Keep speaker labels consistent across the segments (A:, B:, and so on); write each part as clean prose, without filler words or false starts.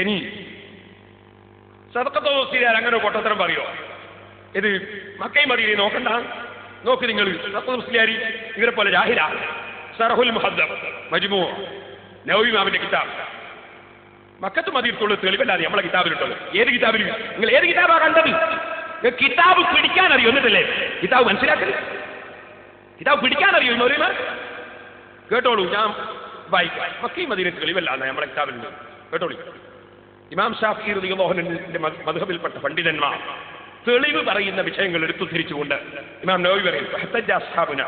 A: ഇനി സദഖത്തുൽ വസീലയിൽ അങ്ങനെ പൊട്ടത്തരം പറയോ? ഇത് മക്കയും മദീനയും നോക്കണ്ട. നോക്ക് നിങ്ങൾ, സദഖത്തുൽ വസീലി ഇവരെ പോലെ ജാഹില. ശറഹുൽ മുഹദ്ദബ്, മജ്മൂ, നവവി ഇമാമിന്റെ കിതാബ്. മക്കത്ത് മദീനത്തുള്ള തെളിവല്ലാതെ നമ്മളെ കിതാബിലുണ്ടല്ലോ. ഏത് കിതാബിൽ? നിങ്ങൾ ഏത് കിതാബാ കണ്ടത്? കിതാബ് പിടിക്കാൻ അറിയോ? എന്നിട്ടല്ലേ കിതാബ് മനസ്സിലാക്കല്? കിതാബ് പിടിക്കാൻ അറിയോ? ഇന്നൊരു കേട്ടോളൂ, ഞാൻ വായിക്കാം. മക്കയും മദീനത്ത് തെളിവല്ലാതെ നമ്മളെ കിതാബിലുണ്ട്. കേട്ടോളൂ. ഇമാം ഷാഫിഈ റളിയല്ലാഹു അൻഹുവിന്റെ മദ്ഹബിൽപ്പെട്ട പണ്ഡിതന്മാർ തെളിവ് പറയുന്ന വിഷയങ്ങൾ എടുത്തു തിരിച്ചുകൊണ്ട് ഇമാം നവവി പറയും, ഫഹ്തജ അസ്ഹാബുനാ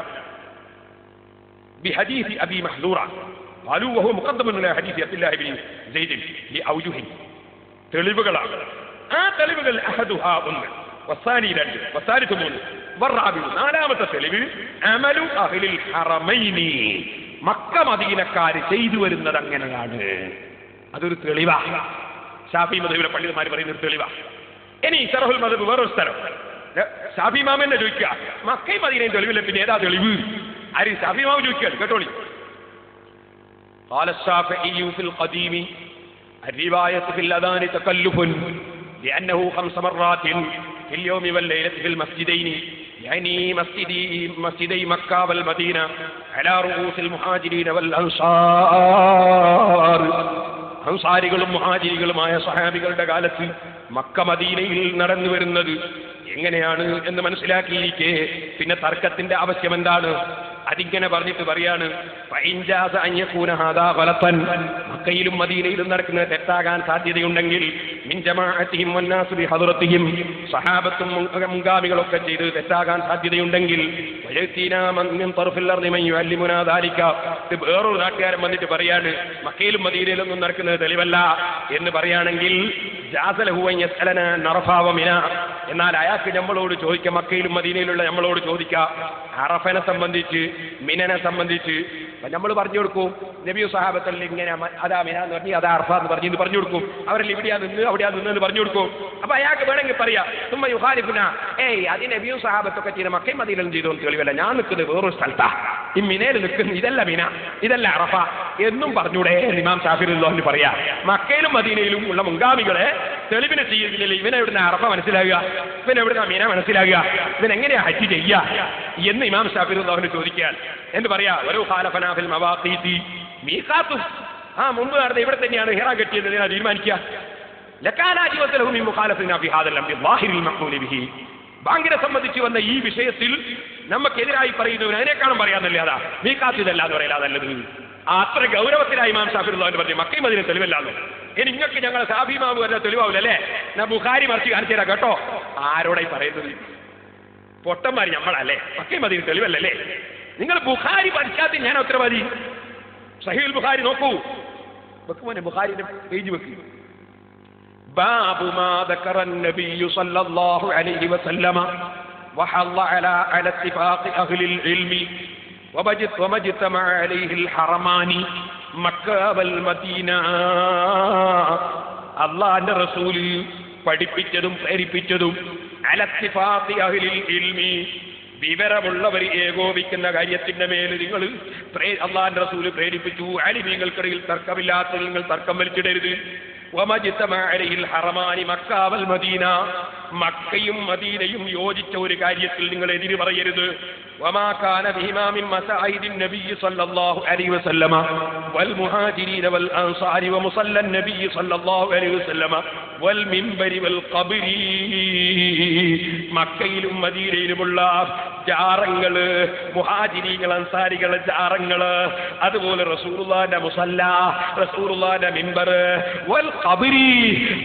A: ബിഹദീസ് അബീ മഹ്ദൂറ ഖാലൂ വഹുവ മുഖദ്ദമുൻ അലാ ഹദീസ് അബ്ദുല്ലാഹി ഇബ്നു സൈദ് ലി ഔജുഹി. തെളിവുകളാണ്. ആ തെളിവുകൾ അഹദുഹാ ഒന്ന്, വസാനി രണ്ട്, വസാലിസു മൂന്ന്, വറാബിഉ നാലാമത്തെ തെളിവ് അമലു അഹ്ലിൽ ഹറമൈനി, മക്ക മദീനക്കാർ ചെയ്തു വരുന്നത് അങ്ങനെയാണ്. അതൊരു തെളിവാ. ഷാഫി മദ്ഹബിലെ പണ്ഡിതന്മാർ പറയുന്ന ഒരു തെളിവാ. ഇനി ശറഹുൽ മദ്ഹബ് വേറൊരു സ്ഥലം. ഷാഫി ഇമാമെന്നെ ചോദിക്കുക, മക്കയും മദീനയും തെളിവില്ല, പിന്നെ ഏതാ തെളിവ്? ആര്? ഷാഫി ഇമാം ചോദിക്കുകയാണ്. കേട്ടോളി. قال الشافعي في القديم الرواية في الأذان تكلف لأنه 5 مرات في اليوم والليلة في المسجدين، يعني مسجدي مكة والمدينة على رؤوس المهاجرين والأنصار. അൻസാരികളും മുഹാജിരികളുമായ സഹാബികളുടെ കാലത്ത് മക്ക മദീനയിൽ നടന്നു വരുന്നത് എങ്ങനെയാണ് എന്ന് മനസ്സിലാക്കിയിരിക്കെ പിന്നെ തർക്കത്തിന്റെ ആവശ്യം എന്താണ്? അതിങ്ങനെ പറഞ്ഞിട്ട് പറയാണ്, മക്കയിലും മദീനയിലും നടക്കുന്നത് തെറ്റാകാൻ സാധ്യതയുണ്ടെങ്കിൽ സഹാബത്തും മുൻഗാമികളൊക്കെ ചെയ്ത് തെറ്റാകാൻ സാധ്യതയുണ്ടെങ്കിൽ വേറൊരു നാട്ടുകാരൻ വന്നിട്ട് പറയാണ് മക്കയിലും മദീനയിലൊന്നും നടക്കുന്നത് തെളിവല്ല എന്ന് പറയുകയാണെങ്കിൽ എന്നാൽ അയാൾക്ക് നമ്മളോട് ചോദിക്കാം, മക്കയിലും മദീനയിലുള്ള നമ്മളോട് ചോദിക്കാം, അറഫനെ സംബന്ധിച്ച് മിനനെ സംബന്ധിച്ച് നമ്മൾ പറഞ്ഞു കൊടുക്കും. നബി സഹാബത്തിൽ ഇങ്ങനെ അതാ മിന എന്ന് പറഞ്ഞു, അതാ അർഫ എന്ന് പറഞ്ഞു പറഞ്ഞു കൊടുക്കും. അവരെല്ലാം ഇവിടെയാ നിന്ന് അവിടെയാ നിന്ന് പറഞ്ഞു കൊടുക്കും. അപ്പൊ അയാൾക്ക് വേണമെങ്കിൽ പറയാം, തുമ്മ യുഹാരിഫുന, അത് നബിയും സഹാബത്തൊക്കെ ചെയ്ത മക്കയും മദീനയിലും ചെയ്തോന്ന് തെളിവല്ല, ഞാൻ നിൽക്കുന്നത് വേറൊരു സ്ഥലത്താ, ഈ മിനയിൽ നിൽക്കുന്നു, ഇതല്ല മിന, ഇതല്ല അറഫ എന്നും പറഞ്ഞൂടെ? ഇമാം ഷാഫിഈ റളിയല്ലാഹു പറയാ, മക്കയിലും മദീനയിലും ഉള്ള മുൻഗാമികളെ തെളിവിനെ ചെയ്യുന്നില്ല. ഇവനെവിടുന്ന അറഫ മനസ്സിലാകുക? ഇവനെവിടുന്ന മിന മനസ്സിലാകുക? ഇവനെങ്ങനെയാ ഹജ്ജ് ചെയ്യുക എന്ന് ഇമാം ഷാഫിഈ റളിയല്ലാഹു ചോദിക്കാൻ എന്ന് പറയാ. ഒരു ഖാലഫനാ ഫിൽ മവാഖീതി മീഖാത്തു, മുമ്പ് നടന്ന ഇവിടെ തന്നെയാണ് ഹിറ കെട്ടിയത് തീരുമാനിക്കുക. ലകാന ജീവിതത്തിലഹു മിൻ മുഖാലഫിനാ ഫി ഹാദൽ അംരി ളാഹിറിൽ മഖ്ബൂലി ബിഹി. ബാങ്കിനെ സംബന്ധിച്ച് വന്ന ഈ വിഷയത്തിൽ നമുക്കെതിരായി പറയുന്നവന് അതിനേക്കാളും പറയാന്നല്ലേ അതാ മീഖാത്ത് ഇതല്ല എന്ന് പറയില്ല, അതല്ലത്. അത്ര ഗൗരവത്തിലായി ഇമാം ഷാഫിഈ റളിയല്ലാഹു പറഞ്ഞു മക്കയും മദീനയും തെളിവല്ലാന്ന്. ഇനി നിങ്ങൾക്ക് ഞങ്ങളെ ഷാഫിഈ ഇമാം വല്ല തെളിവാവില്ലല്ലേ? ഞാൻ ബുഖാരി മറിച്ച് കാണിച്ചു തരാം കേട്ടോ. ആരോടായി പറയുന്നത്? പൊട്ടന്മാർ നമ്മളല്ലേ? മക്കയും മദീനയും തെളിവല്ലല്ലേ? നിങ്ങൾ ബുഖാരി പഠിക്കാത്ത ഞാൻ ഉത്തരവാദി. സഹീഹുൽ ബുഖാരി നോക്കൂ, വെക്കുമോനെ ബുഖാരിയുടെ പേജ് വെക്കൂ. ബാബു മാ ദക്കറ നബിയ്യു സല്ലല്ലാഹു അലൈഹി വസല്ലമ വഹല്ല അലാ ഇത്തിഫാഖി അഹ്ലിൽ ഇൽമി വമജ്തമഅ അലൈഹിൽ ഹറമാനി മക്ക വൽ മദീന. അല്ലാഹുവിന്റെ റസൂൽ പഠിപ്പിച്ചതും പ്രേരിപ്പിച്ചതും അലാ ഇത്തിഫാഖി അഹ്ലിൽ ഇൽമി, വിവരമുള്ളവർ ഏകോപിക്കുന്ന കാര്യത്തിന്റെ മേൽ നിങ്ങൾ അല്ലാഹുവിന്റെ റസൂൽ പ്രേരിപ്പിച്ചു. അലിമീങ്ങൾക്കിടയിൽ തർക്കമില്ലാത്ത നിങ്ങൾ തർക്കം വലിച്ചിടരുത്. മക്ക വൽ മദീന, മക്കയും മദീനയും യോജിച്ച ഒരു കാര്യത്തിൽ നിങ്ങൾ എതിര് പറയരുത്. വമാ കാന ബിഹിമാ മിൻ മസാഇദിൻ നബിയ്യി സല്ലല്ലാഹു അലൈഹി വസല്ലമ വൽ മുഹാജിരീന വൽ അൻസാരി വമുസല്ലൻ നബിയ്യി സല്ലല്ലാഹു അലൈഹി വസല്ലമ വൽ മിൻബരി വൽ ഖബ്രി. മക്കയിലും മദീനയിലുമുള്ള ജാറങ്ങള്, മുഹാജിരീകൾ അൻസാരികളെ ജാറങ്ങള്, അതുപോലെ റസൂലുള്ളാഹിന്റെ മുസല്ല, റസൂലുള്ളാഹിന്റെ മിൻബർ, വൽ ഖബ്രി,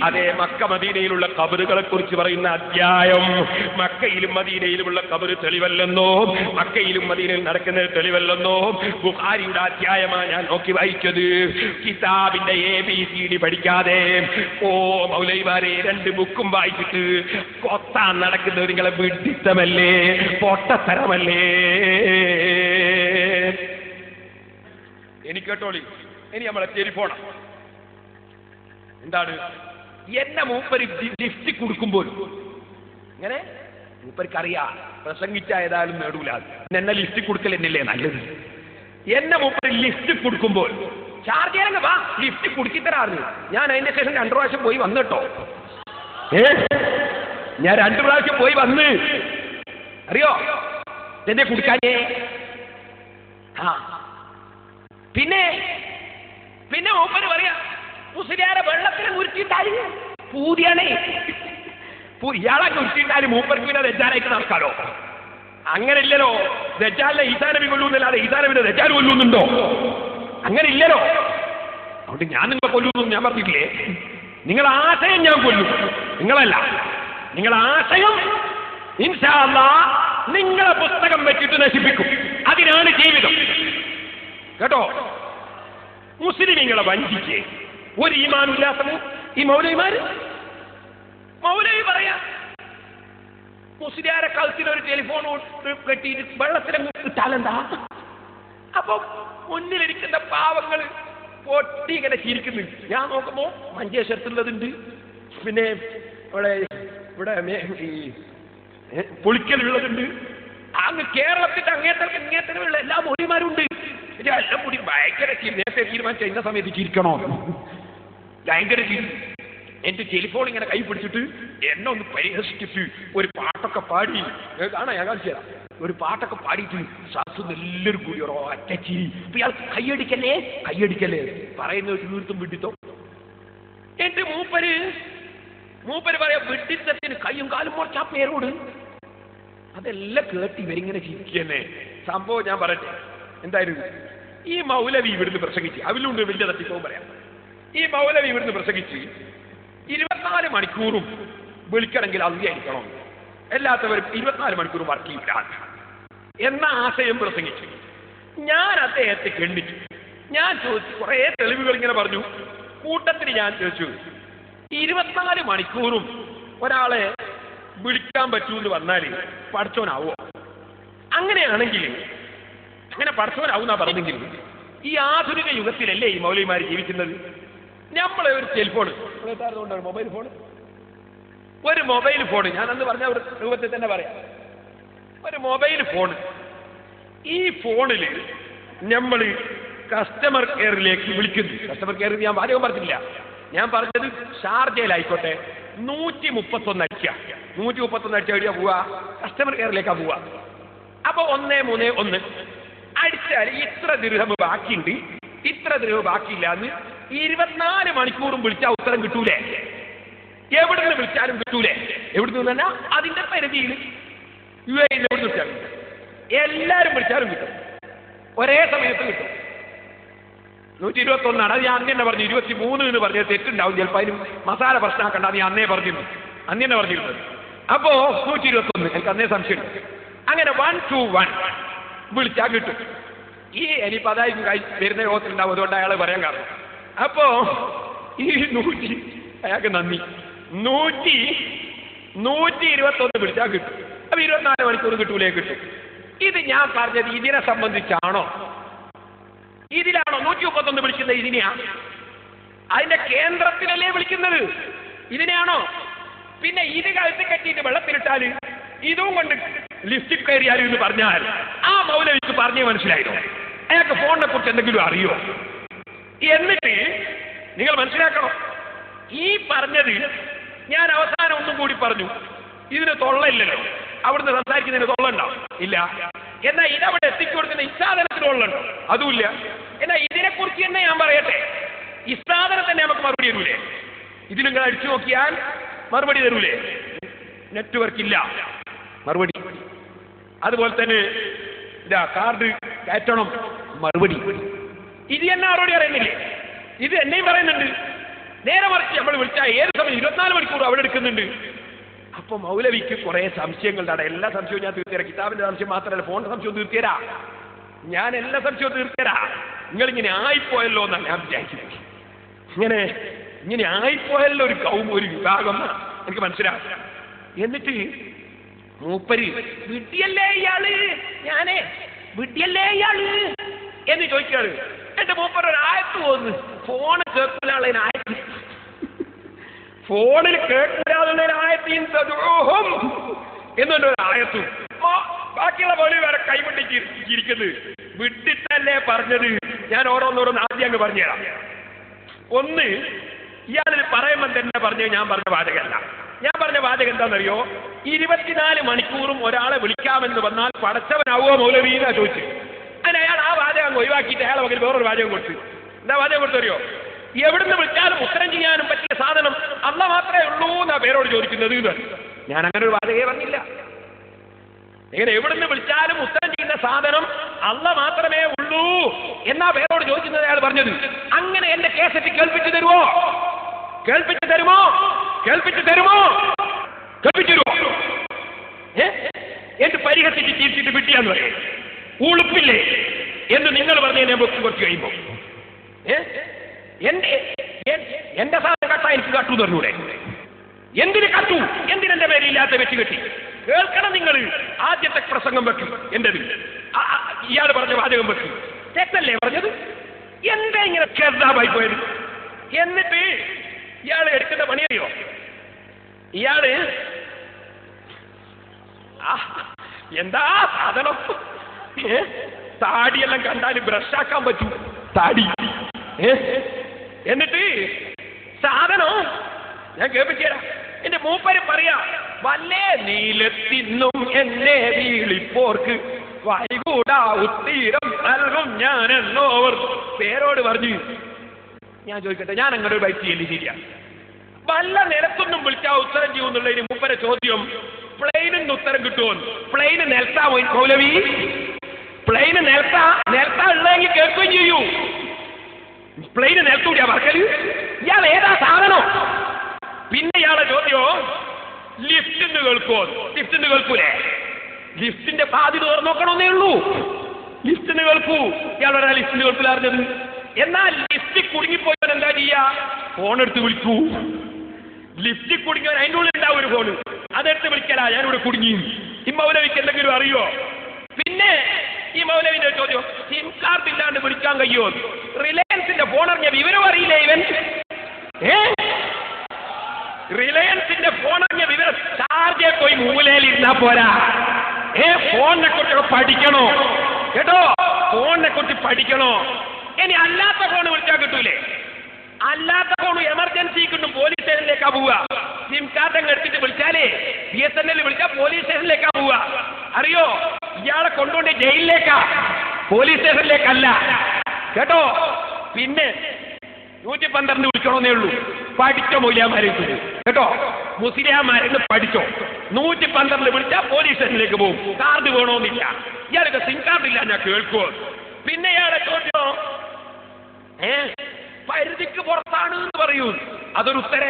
A: അതേ മക്ക മദീനയിലുള്ള ഖബറുകളെ കുറിച്ച് പറയുന്ന അധ്യായം. മക്കയിലും മദീനയിലുമുള്ള ഖബർ തെളിവല്ലെന്നോ, മക്കയിലും മദീനയിൽ നടക്കുന്നത് തെളിവല്ലെന്നോ ബുഖാരിയുടെ അധ്യായമാണ് ഞാൻ നോക്കി വായിച്ചത്. കിതാബിന്റെ ABCD പഠിക്കാതെ മൗലവിമാരെ 2 ബുക്കും വായിച്ചിട്ട് കൊത്താൻ നടക്കുന്നത് നിങ്ങളെ വിഡിത്തമല്ലേ, പൊട്ടത്തരമല്ലേ? എനിക്ക് കേട്ടോളി, ഇനി നമ്മളെ ടെലിഫോൺ എന്താണ്? എന്നെ മൂപ്പര് ലിഫ്റ്റ് കൊടുക്കുമ്പോൾ ഇങ്ങനെ മൂപ്പർക്കറിയാം പ്രസംഗിച്ച ഏതായാലും നേടൂല, എന്നെ ലിഫ്റ്റ് കൊടുക്കൽ എന്നല്ലേ നല്ലത്. എന്നെ മൂപ്പര് ലിഫ്റ്റ് കൊടുക്കുമ്പോൾ ചാർജ് ചെയ്യാനങ്ങ് വാ, ലിഫ്റ്റ് കുടിച്ചിത്തരാറ്. ഞാൻ അതിന്റെ ശേഷം 2 പ്രാവശ്യം പോയി വന്നിട്ടോ. ഞാൻ 2 പ്രാവശ്യം പോയി വന്ന്, അറിയോ എന്നെ കുടിക്കാനേ. പിന്നെ പിന്നെ മൂപ്പര് പറയാ, മുസ്ലിയാരെ വെള്ളത്തിന് മുരുക്കിയിട്ടാല് പൂതിയാണേ. ഇയാളെ കുറിച്ചിട്ടാല് മൂപ്പർക്ക് പിന്നെ ദജ്ജാലായിട്ട് നടക്കാലോ. അങ്ങനെ ഇല്ലല്ലോ. ദജ്ജാലിനെ ഈസാ നബി കൊല്ലൂന്നല്ലാതെ ഈസാ നബിനെ ദജ്ജാൽ കൊല്ലുന്നുണ്ടോ? അങ്ങനെ ഇല്ലല്ലോ. അതുകൊണ്ട് ഞാൻ നിങ്ങളെ കൊല്ലുന്നു ഞാൻ പറഞ്ഞിട്ടില്ലേ? നിങ്ങളെ ആശയം ഞാൻ കൊല്ലും, നിങ്ങളല്ല. നിങ്ങളെ ആശയം ഇൻഷാ അല്ലാഹ് നിങ്ങളെ പുസ്തകം വെച്ചിട്ട് നശിപ്പിക്കും. അതിനാണ് ജീവിതം കേട്ടോ. മുസ്ലിമീങ്ങളെ വഞ്ചിച്ച് ഒരു ഈമാനില്ലാത്തവർ ഈ മൗലവിമാര്. മൗലവി പറയാ, മുസ്ലിയാരെ കഴുത്തിലൊരു ടെലിഫോൺ കെട്ടിയിട്ട് വെള്ളത്തിലങ്ങ് ഇട്ടാലെന്താ? അപ്പൊ മുന്നിലിരിക്കുന്ന പാവങ്ങൾ പൊട്ടി ഇങ്ങനെ ചിരിക്കുന്നു. ഞാൻ നോക്കുമ്പോ മഞ്ചേശ്വരത്തുള്ളതുണ്ട്, പിന്നെ ഇവിടെ ഈ പൊളിക്കലുള്ളതുണ്ട്, അങ്ങ് കേരളത്തിന്റെ അങ്ങേത്തരമുള്ള എല്ലാ മൗലവിമാരും ഉണ്ട്. എല്ലാം കൂടി ഭയങ്കര നേരത്തെ തീരുമാനിച്ച ഇന്ന സമയത്ത് ചിരിക്കണോ, ഭയങ്കര ചിരി. എന്റെ ടെലിഫോൺ ഇങ്ങനെ കൈ പിടിച്ചിട്ട് എന്നെ ഒന്ന് പരിഹസിച്ചിട്ട് ഒരു പാട്ടൊക്കെ പാടി കാണാ, ഞാൻ കാണിച്ചു തരാം. ഒരു പാട്ടൊക്കെ പാടിയിട്ട് ശ്വാസം എല്ലാവരും കൂടി ഒറ്റ ചിരി. ഇയാൾ കയ്യടിക്കല്ലേ പറയുന്ന തീർത്തും വിഡിത്തോ. എന്റെ മൂപ്പര് പറയാ, വിഡിത്തത്തിന് കയ്യും കാലും മുറിച്ചാ പേരോട്. അതെല്ലാം കേട്ടി ഇവരിങ്ങനെ ചിരിക്കന്നെ. സംഭവം ഞാൻ പറയട്ടെ എന്തായിരുന്നു. ഈ മൗലവി ഇവിടുന്ന് പ്രസംഗിച്ച്, അതിലുണ്ട് വലിയ തട്ടിപ്പവും പറയാം. ഈ മൗലവി ഇവിടുന്ന് പ്രസംഗിച്ച് 24 മണിക്കൂറും വിളിക്കണമെങ്കിൽ അവധിയായിരിക്കണം, എല്ലാത്തവരും 24 മണിക്കൂറും വർക്ക് ചെയ്യില്ല എന്ന ആശയം പ്രസംഗിച്ചു. ഞാൻ അദ്ദേഹത്തെ ഖണ്ഡിച്ചു. ഞാൻ ചോദിച്ചു, കുറെ തെളിവുകൾ ഇങ്ങനെ പറഞ്ഞു. കൂട്ടത്തിന് ഞാൻ ചോദിച്ചു, 24 മണിക്കൂറും ഒരാളെ വിളിക്കാൻ പറ്റൂന്ന് പറഞ്ഞാൽ പഠിച്ചോനാവോ? അങ്ങനെയാണെങ്കിൽ, അങ്ങനെ പഠിച്ചോനാവുന്നാ പറഞ്ഞെങ്കിൽ ഈ ആധുനിക യുഗത്തിലല്ലേ ഈ മൗലവിമാർ ജീവിക്കുന്നത്? നമ്മളെ ഒരു സെൽഫോൺ, ഒരു മൊബൈൽ ഫോൺ, ഞാൻ അന്ന് പറഞ്ഞ രൂപത്തിൽ തന്നെ പറയാം, ഒരു മൊബൈൽ ഫോൺ. ഈ ഫോണിൽ നമ്മൾ കസ്റ്റമർ കെയറിലേക്ക് വിളിക്കുന്നു. കസ്റ്റമർ കെയർ ഞാൻ ആദ്യം പറഞ്ഞില്ല, ഞാൻ പറഞ്ഞത് ഷാർജയിലായിക്കോട്ടെ 131 അടിക്കുക. 131 അടിച്ച എവിടെയാ പോവുക? കസ്റ്റമർ കെയറിലേക്കാ പോവുക. അപ്പൊ 131 അടിച്ചാൽ ഇത്ര ദിർഹം ബാക്കിയുണ്ട്, ഇത്ര ദിർഹം ബാക്കിയില്ല എന്ന് 24 മണിക്കൂറും വിളിച്ചാൽ ഉത്തരം കിട്ടൂലേ? എവിടുന്ന് വിളിച്ചാലും കിട്ടൂലേ? എവിടുന്ന് തന്നെ അതിന്റെ പരിധിയിൽ UAE എവിടുന്ന് വിളിച്ചാലും കിട്ടും. എല്ലാരും വിളിച്ചാലും കിട്ടും, ഒരേ സമയത്ത് കിട്ടും. 121 ആണ്. അത് ഞാൻ അന്ന് തന്നെ പറഞ്ഞു. 23 എന്ന് പറഞ്ഞത് തെറ്റുണ്ടാവും, ചിലപ്പോൾ അതിന് മസാല പ്രശ്നമാക്കണ്ട. അത് ഞാൻ അന്നേ പറഞ്ഞിരുന്നത്. അപ്പോ 121 എനിക്ക് അന്നേ സംശയം. അങ്ങനെ 121 വിളിച്ചാൽ കിട്ടും. ഈ ഇനിയിപ്പോൾ അതായത് വരുന്ന യോഗത്തിലുണ്ടാവും, അതുകൊണ്ട് അയാൾ പറയാൻ കാരണം. അപ്പോ ഈ 100 അയാൾക്ക് നന്ദി, 121 വിളിച്ചാൽ കിട്ടും. അപ്പൊ 24 മണിക്കൂർ കിട്ടൂലേ? കിട്ടും. ഇത് ഞാൻ പറഞ്ഞത് ഇതിനെ സംബന്ധിച്ചാണോ? ഇതിലാണോ 131 വിളിക്കുന്നത്? ഇതിനെയാ? അതിന്റെ കേന്ദ്രത്തിലല്ലേ വിളിക്കുന്നത്? ഇതിനെയാണോ? പിന്നെ ഇത് കഴുത്തി കെട്ടിയിട്ട് വെള്ളത്തിലിട്ടാല് ഇതും കൊണ്ട് ലിഫ്റ്റിൽ കയറിയാലും എന്ന് പറഞ്ഞാൽ ആ മൗലവിക്ക് പറഞ്ഞേ മനസ്സിലായില്ലോ? അയാൾക്ക് ഫോണിനെ കുറിച്ച് എന്തെങ്കിലും അറിയോ? എന്നിട്ട് നിങ്ങൾ മനസ്സിലാക്കണം, ഈ പറഞ്ഞത് ഞാൻ അവസാനം ഒന്നും കൂടി പറഞ്ഞു. ഇതിന് തൊള്ളയില്ലല്ലോ, അവിടുന്ന് സംസാരിക്കുന്നതിന് തൊള്ളുണ്ടാവും ഇല്ല. എന്നാൽ ഇതവിടെ എത്തിക്കൊടുക്കുന്ന ഇസാധനത്തിന് തൊള്ളുണ്ടോ? അതുമില്ല. എന്നാൽ ഇതിനെക്കുറിച്ച് തന്നെ ഞാൻ പറയട്ടെ, ഇസാധനം തന്നെ നമുക്ക് മറുപടി തരൂലേ? ഇത് നിങ്ങൾ അടിച്ചു നോക്കിയാൽ മറുപടി തരൂലേ? നെറ്റ്വർക്ക് ഇല്ല, മറുപടി. അതുപോലെ തന്നെ ഇതാ കാർഡ് കയറ്റണം, മറുപടി. ഇത് എന്നെ മറുപടി അറിയുന്നില്ലേ? ഇത് എന്നെയും പറയുന്നുണ്ട്. നേരെ മറിച്ച് നമ്മൾ വിളിച്ചാൽ ഏത് സമയം 24 മണിക്കൂർ അവിടെ എടുക്കുന്നുണ്ട്. അപ്പൊ മൗലവിക്ക് കുറെ സംശയങ്ങളുടെ എല്ലാ സംശയവും ഞാൻ തീർത്തരാം. കിതാബിന്റെ സംശയം മാത്രമല്ല, ഫോണിന്റെ സംശയവും തീർത്തരാ. ഞാൻ എല്ലാ സംശയവും തീർത്തരാ. നിങ്ങളിങ്ങനെ ആയിപ്പോയല്ലോ എന്നാണ് ഞാൻ വിചാരിച്ചത്. ഇങ്ങനെ ആയിപ്പോയല്ലോ ഒരു വിഭാഗം എനിക്ക് മനസ്സിലാവും. എന്നിട്ട് മൂപ്പര് വിട്ടിയല്ലേ ഇയാള്, വിട്ടിയല്ലേ ഇയാള് എന്ന് ചോദിക്കാണ്. എന്റെ മൂപ്പർ ഒരു ആയത്ത് പോകുന്നു, ഫോണ് കേൾക്കുള്ള ആയത്ത്, ഫോണിൽ കേൾക്കുള്ള ആയത്തും എന്നൊരു ആയത്തും. ബാക്കിയുള്ള പോലെ വേറെ കൈവിട്ടിരിക്കുന്നത് വിട്ടിട്ടല്ലേ പറഞ്ഞത് ഞാൻ ഓരോന്നോരോന്ന് ആദ്യം അങ്ങ് പറഞ്ഞുതരാം. ഒന്ന്, ഇയാളിൽ പറയുമ്പോൾ തന്നെ പറഞ്ഞു ഞാൻ പറഞ്ഞ വാചകമല്ല. ഞാൻ പറഞ്ഞ വാചകം എന്താണെന്നറിയോ? 24 മണിക്കൂറും ഒരാളെ വിളിക്കാമെന്ന് വന്നാൽ പടച്ചവനാവോ മൗലവി എന്നാ ചോദിച്ചു. അതിന് അയാൾ ആ വാചകം ഒഴിവാക്കിയിട്ട് അയാളെ മകൻ വേറൊരു വാചകം കൊടുത്തു. എന്താ വാചകം കൊടുത്തറിയോ? എവിടുന്ന് വിളിച്ചാലും ഉത്തരം ചെയ്യാനും പറ്റിയ സാധനം അള്ള മാത്രമേ ഉള്ളൂ എന്നാ പേരോട് ചോദിക്കുന്നത് എന്ന്. ഞാൻ അങ്ങനെ ഒരു വാചകയെ പറഞ്ഞില്ല. ഇങ്ങനെ എവിടുന്ന് വിളിച്ചാലും ഉത്തരം ചെയ്യുന്ന സാധനം അള്ള മാത്രമേ ഉള്ളൂ എന്നാ പേരോട് ചോദിക്കുന്നത് അയാൾ പറഞ്ഞത്. അങ്ങനെ എന്റെ കേസറ്റ് കേൾപ്പിച്ചു തരുമോ? കേൾപ്പിച്ചു തരുമോ? കേൾപ്പിച്ചു തരുമോ? കേൾപ്പിച്ചു തരുമോ? എന്ത് പരിഹസിച്ച് ചീർച്ചിട്ട് വിട്ടിയാന്ന് പറയേ ഉളുപ്പില്ലേ എന്ന് നിങ്ങൾ പറഞ്ഞ ഞാൻ കുറച്ച് കഴിയുമ്പോ എന്റെ സാധനം കട്ടാ എനിക്ക് കട്ടു തന്നൂടെ? എന്തിന് കട്ടു? എന്തിനെന്റെ പേരില്ലാത്ത വെച്ച് കെട്ടി? കേൾക്കണം നിങ്ങൾ. ആദ്യത്തെ പ്രസംഗം വെക്കും എന്റേത്, ഇയാൾ പറഞ്ഞ വാചകം വെക്കും. തെറ്റല്ലേ പറഞ്ഞത്? എന്താ ഇങ്ങനെ കേർദാബായി പോയത്? എന്നിട്ട് ഇയാൾ എടുക്കുന്ന പണിയറിയോ? ഇയാള് എന്താ സാധനം? താടിയെല്ലാം കണ്ടാൽ ബ്രഷാക്കാൻ പറ്റും താടി. എന്നിട്ട് സാധനം ഞാൻ കേൾപ്പിച്ചുതരാം. എന്റെ മൂപ്പര് പറയാ, വല്ലേ നീലത്തിന്നും എന്നെ വീളിപ്പോർക്ക് വൈകൂടാ ഉത്തീരം നൽകും ഞാൻ എന്നോവർ പേരോട് പറഞ്ഞു. ഞാൻ ചോദിക്കട്ടെ, ഞാൻ അങ്ങനെ ഒരു ബൈറ്റ് ചെയ്യല് ശരിയാ? വല്ല നിലത്തൊന്നും വിളിച്ചാ ഉത്തരം ചെയ്യുന്നുള്ളതിന് മൂപ്പരെ ചോദ്യം പ്ലെയിനിന്ന് ഉത്തരം കിട്ടുമോ? പ്ലെയിന് നിലത്താ മൗലവി? പ്ലെയിന് നിലത്താ ഉള്ളതെങ്കിൽ കേൾക്കുകയും ചെയ്യൂ. പ്ലെയിന് നിലത്തൂടിയാ പറക്കല്? ഇയാൾ ഏതാ സാധനം? പിന്നെ ഇയാളെ ചോദ്യോ ലിഫ്റ്റിന്ന് കേൾക്കുമോ? ലിഫ്റ്റിന്ന് കേൾക്കൂലേ? ലിഫ്റ്റിന്റെ പാതി തുറന്നു നോക്കണമെന്നേ ഉള്ളൂ. ലിഫ്റ്റിന് കേൾക്കൂ. ഇയാളൊരാ ലിഫ്റ്റിന് കേൾക്കില്ല അറിഞ്ഞത്? എന്നാൽ ലിഫ്റ്റിൽ കുടുങ്ങിപ്പോയവൻ എന്താ ചെയ്യാ? ഫോൺ എടുത്ത് വിളിക്കൂ. ലിഫ്റ്റിൽ കുടുങ്ങിയവൻ അതിൻ്റെ ഉള്ളിൽ ഉണ്ടാവും ഒരു ഫോണ്, അതെടുത്ത് വിളിക്കലാ ഞാനിവിടെ കുടുങ്ങി. ഈ മൗലവിക്ക് എന്തെങ്കിലും അറിയോ? പിന്നെ ഈ മൗലവിന്റെ ചോദ്യം സിം കാർഡ് ഇല്ലാണ്ട് വിളിക്കാൻ കഴിയോ? റിലയൻസിന്റെ ഫോൺ അറിഞ്ഞ വിവരം അറിയില്ലേ ഇവൻ? റിലയൻസിന്റെ ഫോൺ അറിഞ്ഞ വിവരം ചാർജേ പോയി മൂലയിൽ ഇരുന്നാ പോരാ. ഫോണിനെ കുറിച്ചൊക്കെ പഠിക്കണോ കേട്ടോ? ഫോണിനെ കുറിച്ച് പഠിക്കണോ? ഇനി അല്ലാത്ത ഫോൺ വിളിച്ചാൽ കിട്ടൂലേ? അല്ലാത്ത ഫോൺ എമർജൻസി കിട്ടും, പോലീസ് സ്റ്റേഷനിലേക്കാ പോവുക. സിം കാർഡ് അങ്ങ് എടുത്തിട്ട് വിളിച്ചാലേ BSNL വിളിച്ചാൽ പോലീസ് സ്റ്റേഷനിലേക്കാ പോവുക. അറിയോ? ഇയാളെ കൊണ്ടുകൊണ്ട് ജയിലിലേക്കാ, പോലീസ് സ്റ്റേഷനിലേക്കല്ല കേട്ടോ. പിന്നെ 112 വിളിക്കണമെന്നേ ഉള്ളൂ. പഠിച്ചോ മൗലിയാമാരെ കേട്ടോ? മുസ്ലിയാമാരെന്ന് പഠിച്ചോ. 112 വിളിച്ചാൽ പോലീസ് സ്റ്റേഷനിലേക്ക് പോകും. കാർഡ് വേണമെന്നില്ല. ഇയാൾക്ക് സിം കാർഡ് ഇല്ല ഞാൻ കേൾക്കുമോ? പിന്നെ ഇയാളെ ചോദ്യം പരിധിക്ക് പുറത്താണ് എന്ന് പറയൂ. അതൊരു ഉത്തരല്ല.